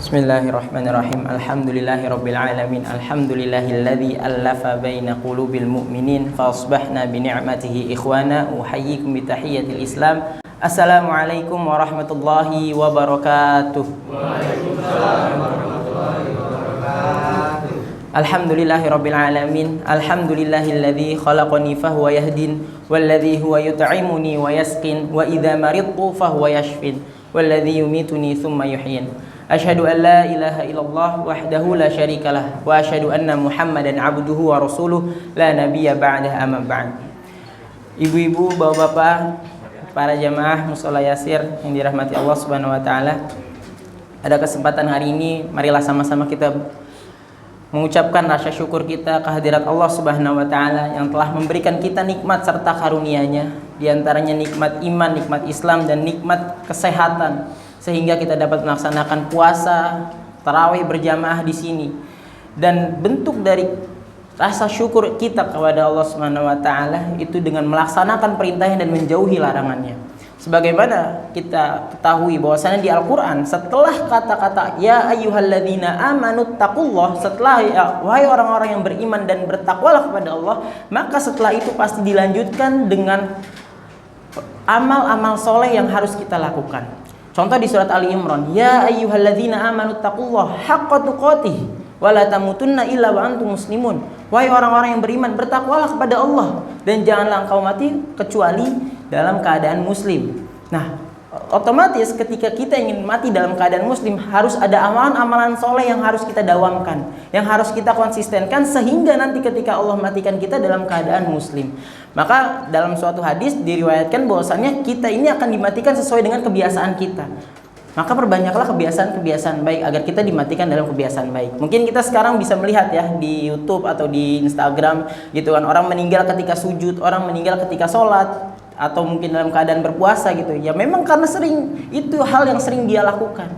Bismillahirrahmanirrahim. Alhamdulillahirabbil alamin. Alhamdulillahilladzi allafa baina qulubil mu'minin fa asbahna bi ni'matihi ikhwana. Uhayyikum bi tahiyyatil Islam. Assalamualaikum warahmatullahi wabarakatuh. Waalaikumsalam warahmatullahi wabarakatuh. Alhamdulillahirabbil alamin. Alhamdulillahilladzi khalaqani fa huwa yahdin walladzi huwa yut'imuni wa yasqin wa idza maridtu fa huwa yashfin walladzi yumituni thumma yuhyin. Asyhadu an la ilaha illallah wahdahu la syarikalah wa asyhadu anna Muhammadan abduhu wa rasuluh la nabiyya ba'dah amma ba'd. Ibu-ibu, bapak-bapak, para jamaah mushola Yasir yang dirahmati Allah Subhanahu wa taala. Pada kesempatan hari ini marilah sama-sama kita mengucapkan rasa syukur kita kehadirat Allah Subhanahu wa taala yang telah memberikan kita nikmat serta karunia-Nya, di antaranya nikmat iman, nikmat Islam dan nikmat kesehatan, sehingga kita dapat melaksanakan puasa, tarawih berjamaah di sini. Dan bentuk dari rasa syukur kita kepada Allah Subhanahu wa taala itu dengan melaksanakan perintahnya dan menjauhi larangannya. Sebagaimana kita ketahui bahwasanya di Al-Qur'an setelah kata-kata ya ayyuhalladzina amanu taqullah, setelah ya, wahai orang-orang yang beriman dan bertakwalah kepada Allah, maka setelah itu pasti dilanjutkan dengan amal-amal soleh yang harus kita lakukan. Contoh di surat Ali Imran, ya ayyuhalladzina amanu taqullaha haqqa tuqatih wa la tamutunna illa wa antum muslimun. Wahai orang-orang yang beriman, bertakwalah kepada Allah dan janganlah engkau mati kecuali dalam keadaan muslim. Nah, otomatis ketika kita ingin mati dalam keadaan muslim, harus ada amalan-amalan soleh yang harus kita dawamkan, yang harus kita konsistenkan, sehingga nanti ketika Allah matikan kita dalam keadaan muslim. Maka dalam suatu hadis diriwayatkan bahwasannya kita ini akan dimatikan sesuai dengan kebiasaan kita. Maka perbanyaklah kebiasaan-kebiasaan baik agar kita dimatikan dalam kebiasaan baik. Mungkin kita sekarang bisa melihat ya di YouTube atau di Instagram gitu kan, orang meninggal ketika sujud, orang meninggal ketika sholat, atau mungkin dalam keadaan berpuasa gitu. Ya memang karena sering, itu hal yang sering dia lakukan.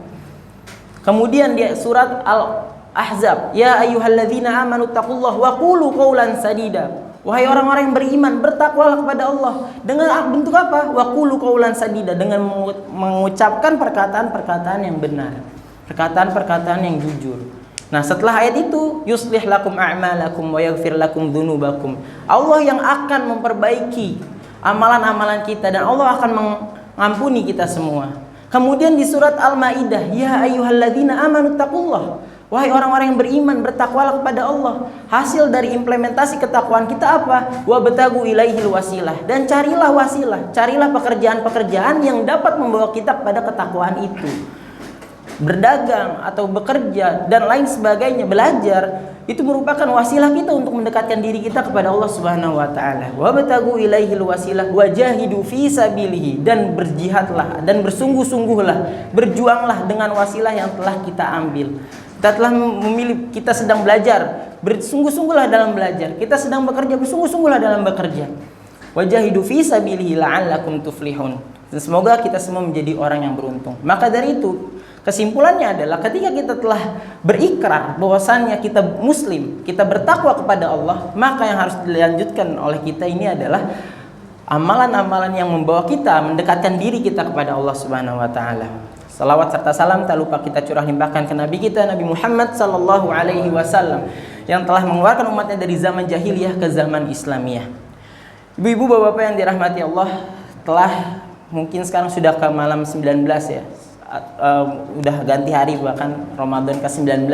Kemudian dia surat Al-Ahzab, ya ayyuhalladzina amanu taqullaha wa qulu qawlan sadida. Wahai orang-orang yang beriman, bertakwalah kepada Allah. Dengan bentuk apa? Wa qulu qawlan sadida, dengan mengucapkan perkataan-perkataan yang benar, perkataan-perkataan yang jujur. Nah, setelah ayat itu, yuslih lakum a'malakum wa yaghfir lakum dzunubakum. Allah yang akan memperbaiki amalan-amalan kita dan Allah akan mengampuni kita semua. Kemudian di surat Al-Maidah, ya ayyuhalladzina amanu taqullaha. Wahai orang-orang yang beriman, bertakwalah kepada Allah. Hasil dari implementasi ketakwaan kita apa? Wa batagu ilaihil wasilah, dan carilah wasilah, carilah pekerjaan-pekerjaan yang dapat membawa kita kepada ketakwaan itu. Berdagang atau bekerja dan lain sebagainya, belajar, itu merupakan wasilah kita untuk mendekatkan diri kita kepada Allah Subhanahu wa taala. Wa batagu ilaihil wasilah wajahidu fi sabilihi, dan berjihadlah dan bersungguh-sungguhlah, berjuanglah dengan wasilah yang telah kita ambil. Kita telah memilih, kita sedang belajar, bersungguh-sungguhlah dalam belajar. Kita sedang bekerja, bersungguh-sungguhlah dalam bekerja. Wajahidu fi sabilihi la'allakum tuflihun. Dan semoga kita semua menjadi orang yang beruntung. Maka dari itu, kesimpulannya adalah ketika kita telah berikrar bahwasannya kita muslim, kita bertakwa kepada Allah, maka yang harus dilanjutkan oleh kita ini adalah amalan-amalan yang membawa kita mendekatkan diri kita kepada Allah Subhanahu wa taala. Salawat serta salam tak lupa kita curah limpahkan ke Nabi kita, Nabi Muhammad sallallahu alaihi wasallam, yang telah mengeluarkan umatnya dari zaman jahiliyah ke zaman Islamiyah. Ibu-ibu, bapak-bapak yang dirahmati Allah, telah mungkin sekarang sudah ke malam 19 ya. Udah ganti hari, bahkan Ramadan ke-19.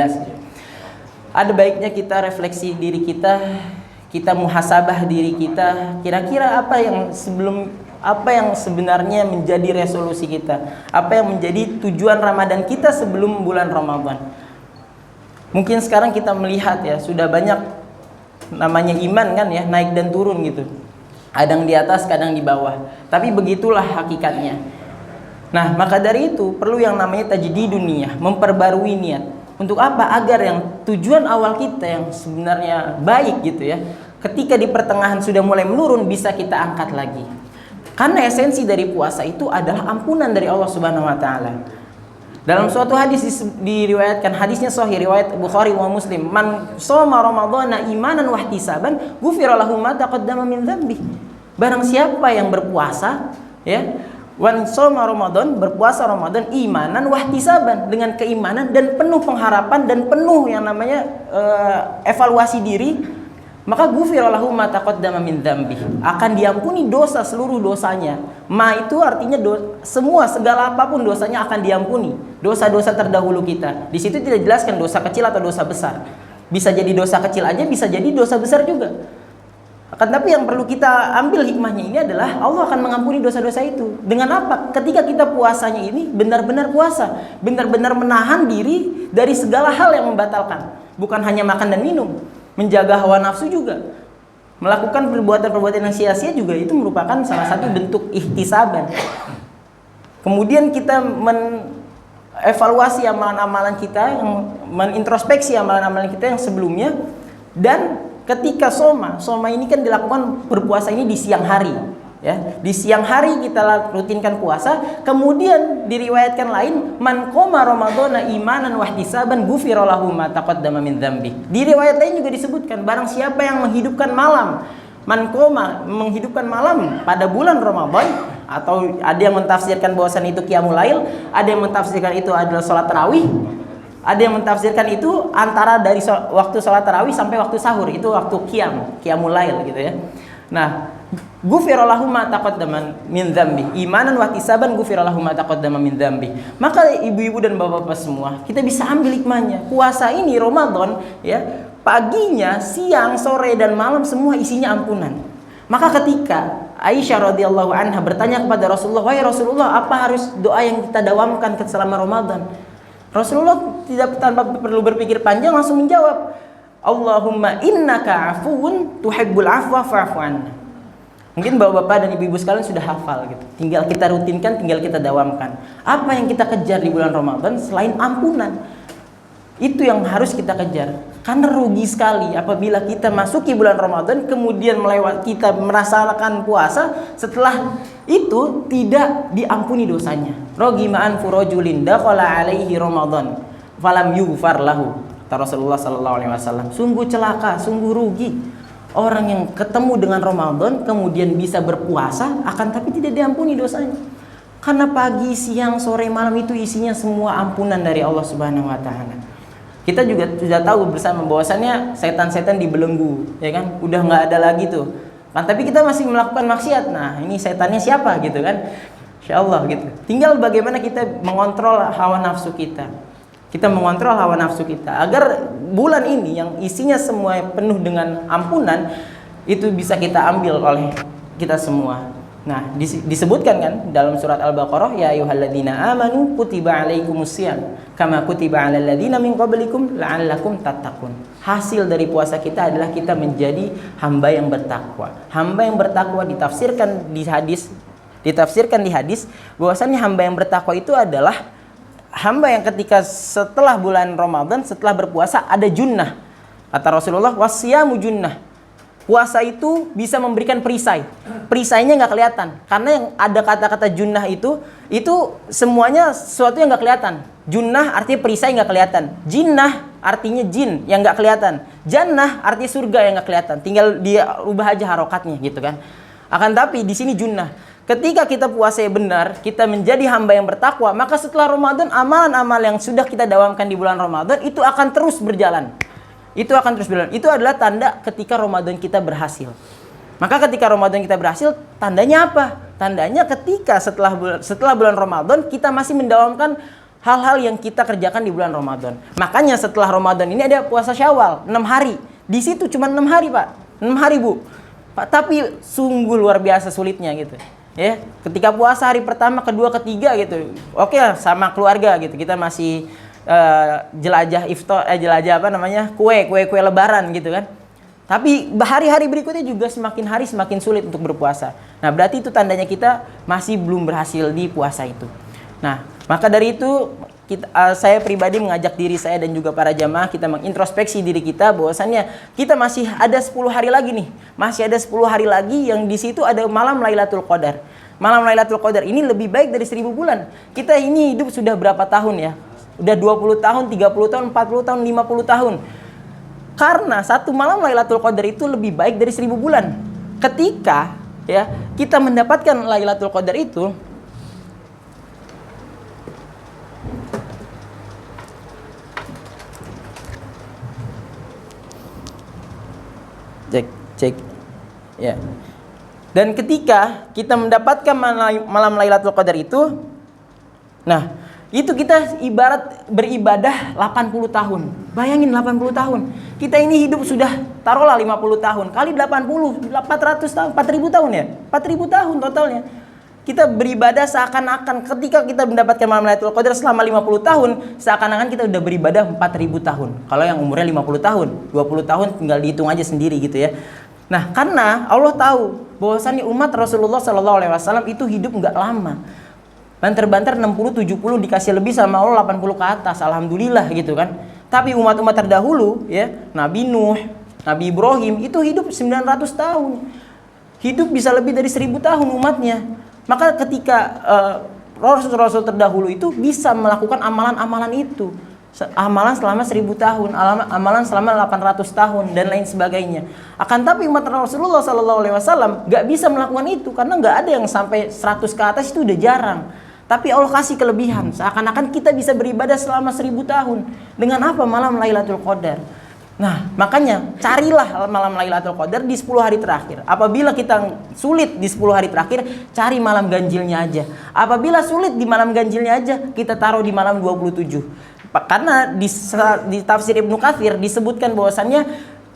Ada baiknya kita refleksi diri kita, kita muhasabah diri kita, kira-kira apa yang sebenarnya menjadi resolusi kita, apa yang menjadi tujuan Ramadan kita sebelum bulan Ramadan. Mungkin sekarang kita melihat ya, sudah banyak namanya iman kan ya, naik dan turun gitu, kadang di atas kadang di bawah, tapi begitulah hakikatnya. Nah, maka dari itu perlu yang namanya tajdidun niyah, memperbarui niat. Untuk apa? Agar yang tujuan awal kita yang sebenarnya baik gitu ya, ketika di pertengahan sudah mulai menurun, bisa kita angkat lagi. Karena esensi dari puasa itu adalah ampunan dari Allah Subhanahu wa taala. Dalam suatu hadis diriwayatkan, hadisnya sahih riwayat Bukhari wa Muslim, man shoma ramadhana imanan wa ihtisaban ghufira lahu ma taqaddama min dzambi. Barang siapa yang berpuasa ya, Wan shoma Ramadan, berpuasa Ramadan imanan wahtisaban, dengan keimanan dan penuh pengharapan dan penuh yang namanya evaluasi diri, maka ghufira lahu ma taqaddama min dzambi, akan diampuni dosa seluruh dosanya. Ma itu artinya semua segala apapun dosanya akan diampuni, dosa-dosa terdahulu kita. Di situ tidak dijelaskan dosa kecil atau dosa besar. Bisa jadi dosa kecil aja, bisa jadi dosa besar juga. Akan tapi yang perlu kita ambil hikmahnya ini adalah Allah akan mengampuni dosa-dosa itu. Dengan apa? Ketika kita puasanya ini benar-benar puasa, benar-benar menahan diri dari segala hal yang membatalkan. Bukan hanya makan dan minum, menjaga hawa nafsu juga. Melakukan perbuatan-perbuatan yang sia-sia juga itu merupakan salah satu bentuk ihtisaban. Kemudian kita evaluasi amalan-amalan kita, menintrospeksi amalan-amalan kita yang sebelumnya. Dan ketika soma ini kan dilakukan berpuasa ini di siang hari, ya. Di siang hari kita rutinkan puasa. Kemudian diriwayatkan lain, man qoma ramadhana imanan wahtisaban ghufira lahu ma taqaddama min dzambi. Di riwayat lain juga disebutkan, barang siapa yang menghidupkan malam, man qoma, menghidupkan malam pada bulan Ramadan, atau ada yang mentafsirkan bahwasan itu qiyamul lail, ada yang mentafsirkan itu adalah salat tarawih. Ada yang mentafsirkan itu antara dari waktu sholat tarawih sampai waktu sahur, itu waktu qiyamul lail gitu ya. Nah, ghufira lahu ma taqaddama min dzambi, imanan wa ihtisaban ghufira lahu ma taqaddama min dzambi. Maka ibu-ibu dan bapak-bapak semua, kita bisa ambil hikmahnya. Puasa ini Ramadan ya, paginya, siang, sore dan malam semua isinya ampunan. Maka ketika Aisyah radhiyallahu anha bertanya kepada Rasulullah, "Wahai Rasulullah, apa harus doa yang kita dawamkan selama Ramadan?" Rasulullah tidak tanpa perlu berpikir panjang langsung menjawab, Allahumma innaka afuun tuhibbul afwa fa'fu anna. Mungkin bapak-bapak dan ibu-ibu sekalian sudah hafal gitu. Tinggal kita rutinkan, tinggal kita dawamkan. Apa yang kita kejar di bulan Ramadan selain ampunan? Itu yang harus kita kejar. Karena rugi sekali apabila kita masuki bulan Ramadan kemudian kita merasakan puasa, setelah itu tidak diampuni dosanya. Rogima'an furojulin dakhala alaihi Ramadan falam yughfar lahu. Kata Rasulullah sallallahu alaihi wasallam, sungguh celaka, sungguh rugi orang yang ketemu dengan Ramadan kemudian bisa berpuasa akan tapi tidak diampuni dosanya. Karena pagi, siang, sore, malam itu isinya semua ampunan dari Allah Subhanahu wa taala. Kita juga sudah tahu bersama bahwasannya setan-setan dibelenggu, ya kan? Udah nggak ada lagi tuh. Kan tapi kita masih melakukan maksiat. Nah, ini setannya siapa gitu kan? Insyaallah gitu. Tinggal bagaimana kita mengontrol hawa nafsu kita. Kita mengontrol hawa nafsu kita agar bulan ini yang isinya semua penuh dengan ampunan itu bisa kita ambil oleh kita semua. Nah, disebutkan kan dalam surat Al-Baqarah, ya ayyuhalladzina amanu kutiba alaikumusiyam kama kutiba alal ladzina min qablikum la'allakum tattaqun. Hasil dari puasa kita adalah kita menjadi hamba yang bertakwa. Hamba yang bertakwa ditafsirkan di hadis bahwasannya hamba yang bertakwa itu adalah hamba yang ketika setelah bulan Ramadan, setelah berpuasa ada junnah. Kata Rasulullah, wasiyamu junnah. Puasa itu bisa memberikan perisai. Perisainya nggak kelihatan. Karena yang ada kata-kata junnah itu semuanya sesuatu yang nggak kelihatan. Junnah artinya perisai nggak kelihatan. Jinnah artinya jin yang nggak kelihatan. Jannah artinya surga yang nggak kelihatan. Tinggal dia ubah aja harokatnya gitu kan. Akan tapi di sini junnah. Ketika kita puasa benar, kita menjadi hamba yang bertakwa, maka setelah Ramadan amalan-amal yang sudah kita dawamkan di bulan Ramadan itu akan terus berjalan. Itu akan terus berjalan. Itu adalah tanda ketika Ramadan kita berhasil. Maka ketika Ramadan kita berhasil, tandanya apa? Tandanya ketika setelah bulan Ramadan kita masih mendawamkan hal-hal yang kita kerjakan di bulan Ramadan. Makanya setelah Ramadan ini ada puasa Syawal 6 hari. Di situ cuma 6 hari, Pak. 6 hari, Bu. Pak, tapi sungguh luar biasa sulitnya gitu. Ya, ketika puasa hari pertama, kedua, ketiga gitu. Oke lah, sama keluarga gitu. Kita masih jelajah iftar, kue lebaran gitu kan. Tapi hari-hari berikutnya juga semakin hari semakin sulit untuk berpuasa. Nah, berarti itu tandanya kita masih belum berhasil di puasa itu. Nah, maka dari itu saya pribadi mengajak diri saya dan juga para jamaah kita mengintrospeksi diri kita bahwasannya kita masih ada 10 hari lagi nih. Masih ada 10 hari lagi yang di situ ada malam Lailatul Qadar. Malam Lailatul Qadar ini lebih baik dari 1000 bulan. Kita ini hidup sudah berapa tahun ya? Udah 20 tahun, 30 tahun, 40 tahun, 50 tahun. Karena satu malam Lailatul Qadar itu lebih baik dari 1000 bulan. Ketika ya kita mendapatkan Lailatul Qadar itu, Cek, cek. Ya. Dan ketika kita mendapatkan malam Lailatul Qadar itu, nah, itu kita ibarat beribadah 80 tahun. Bayangin 80 tahun. Kita ini hidup sudah taruhlah 50 tahun kali 80, 400 tahun, 4000 tahun ya. 4000 tahun totalnya. Kita beribadah seakan-akan ketika kita mendapatkan malam Lailatul Qadar selama 50 tahun, seakan-akan kita udah beribadah 4000 tahun. Kalau yang umurnya 50 tahun, 20 tahun tinggal dihitung aja sendiri gitu ya. Nah, karena Allah tahu bahwasannya umat Rasulullah SAW itu hidup nggak lama. Banter-banter 60, 70 dikasih lebih sama Allah 80 ke atas. Alhamdulillah gitu kan. Tapi umat-umat terdahulu ya, Nabi Nuh, Nabi Ibrahim itu hidup 900 tahun. Hidup bisa lebih dari 1000 tahun umatnya. Maka ketika Rasul-Rasul terdahulu itu bisa melakukan amalan-amalan itu. Amalan selama 1000 tahun, amalan selama 800 tahun dan lain sebagainya. Akan tapi umat Rasulullah SAW gak bisa melakukan itu karena gak ada yang sampai 100 ke atas, itu udah jarang. Tapi Allah kasih kelebihan, seakan-akan kita bisa beribadah selama 1000 tahun. Dengan apa? Malam Lailatul Qadar. Nah, makanya carilah malam Lailatul Qadar di 10 hari terakhir. Apabila kita sulit di 10 hari terakhir, cari malam ganjilnya aja. Apabila sulit di malam ganjilnya aja, kita taruh di malam 27. Karena di tafsir Ibnu Katsir disebutkan bahwasannya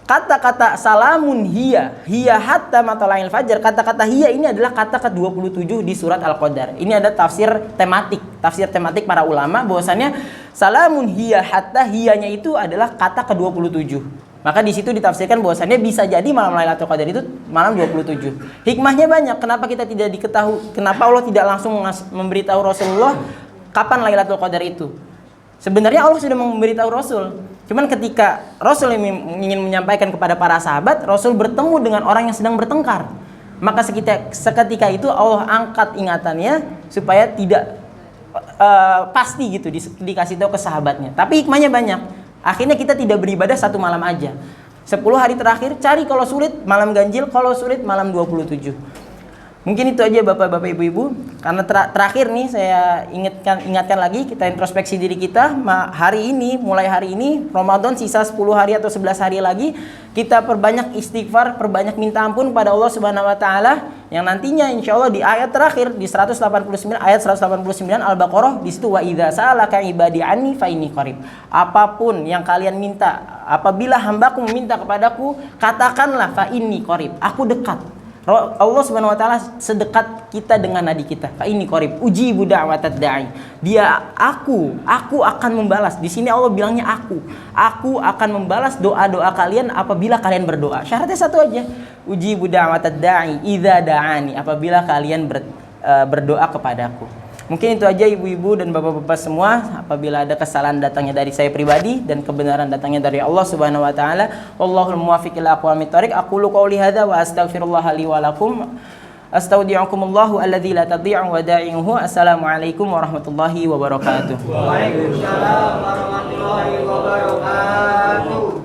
kata-kata salamun hiya hatta matla'il fajar, kata-kata hiya ini adalah kata ke-27 di surat Al-Qadar. Ini ada tafsir tematik para ulama bahwasannya salamun hiya hatta, hiyanya itu adalah kata ke-27. Maka di situ ditafsirkan bahwasannya bisa jadi malam Lailatul Qadar itu malam 27. Hikmahnya banyak. Kenapa kita tidak diketahui? Kenapa Allah tidak langsung memberitahu Rasulullah kapan Lailatul Qadar itu? Sebenarnya Allah sudah memberitahu Rasul. Cuman ketika Rasul ingin menyampaikan kepada para sahabat, Rasul bertemu dengan orang yang sedang bertengkar. Maka seketika itu Allah angkat ingatannya supaya tidak pasti gitu dikasih tahu ke sahabatnya. Tapi hikmahnya banyak. Akhirnya kita tidak beribadah satu malam aja. 10 hari terakhir cari, kalau sulit malam ganjil, kalau sulit malam 27. Mungkin itu aja Bapak-bapak Ibu-ibu. Karena terakhir nih saya ingatkan lagi, kita introspeksi diri kita. Mulai hari ini Ramadan sisa 10 hari atau 11 hari lagi, kita perbanyak istighfar, perbanyak minta ampun pada Allah Subhanahu wa taala, yang nantinya insyaallah di ayat terakhir di 189 Al-Baqarah, di situ wa idza sa'alaka ibadi anni fa inni qarib. Apapun yang kalian minta, apabila hambaku meminta kepadaku, katakanlah fa inni qarib, aku dekat. Allah Subhanahu wa taala sedekat kita dengan nadi kita. Fa inni qarib ujibu da'watad da'i. Aku akan membalas. Di sini Allah bilangnya aku akan membalas doa-doa kalian apabila kalian berdoa. Syaratnya satu aja. Ujibu da'watad da'i idza da'ani, apabila kalian berdoa kepadaku. Mungkin itu aja ibu-ibu dan bapak-bapak semua. Apabila ada kesalahan datangnya dari saya pribadi dan kebenaran datangnya dari Allah Subhanahu wa taala. Wallahul muwaffiq ila aqwamit thoriq. Aqulu qouli hadza wa astaghfirullah li wa lakum. Astaudi'ukumullahu alladzi la tadhi'u wada'i'uhu. Assalamualaikum warahmatullahi wabarakatuh. Waalaikumsalam warahmatullahi wabarakatuh.